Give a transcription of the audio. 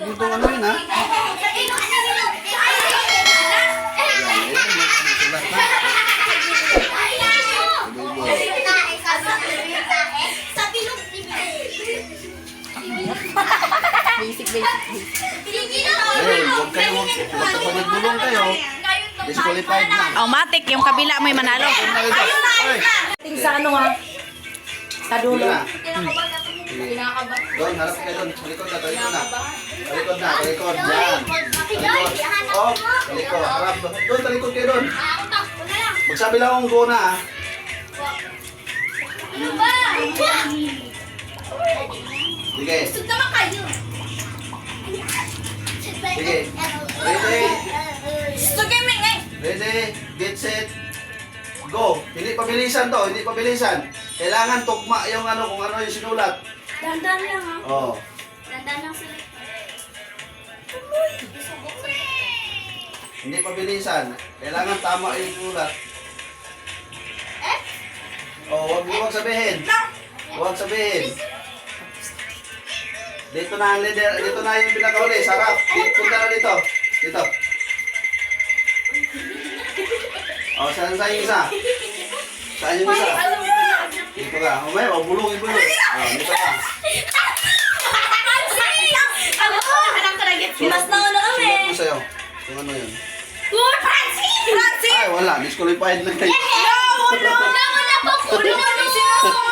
Yung itong ano yun, ha? Basic. Ayun, huwag kayo, pag nagbulong kayo, disqualified na. Automatic, yung kabila may manalo. Ay, Sa ano nga? Sa sige dulo. na. Doon, harap kayo doon. Sa likod na, sa likod na. Sa likod na, sa likod. Yan. Oh, sa likod. Harap doon. Doon, sa likod kayo doon. Magsabi lang akong go na, ha? Sige. Sige. Ready, get set, go. Hindi pabilisan to, hindi pabilisan. Kailangan tugma yung ano, kung ano yung sinulat. Dandan lang ha. Oh. Dandan lang sila. Hindi pabilisan. Kailangan tama yung sulat. Oh, huwag sabihin. Huwag sabihin. Dito na ang leader, dito na yung pinakahuli, sarap. Punta na dito. Dito. Oh, saan yung isa? Saan yung isa? Dito ka. Oh, may, bulong. Oh, dito ka. Mas nauna kami. Sulat mo sa'yo. Kung ano yun. Francis! Ay, wala. Disqualified na kayo. Wala po. Kulong ano.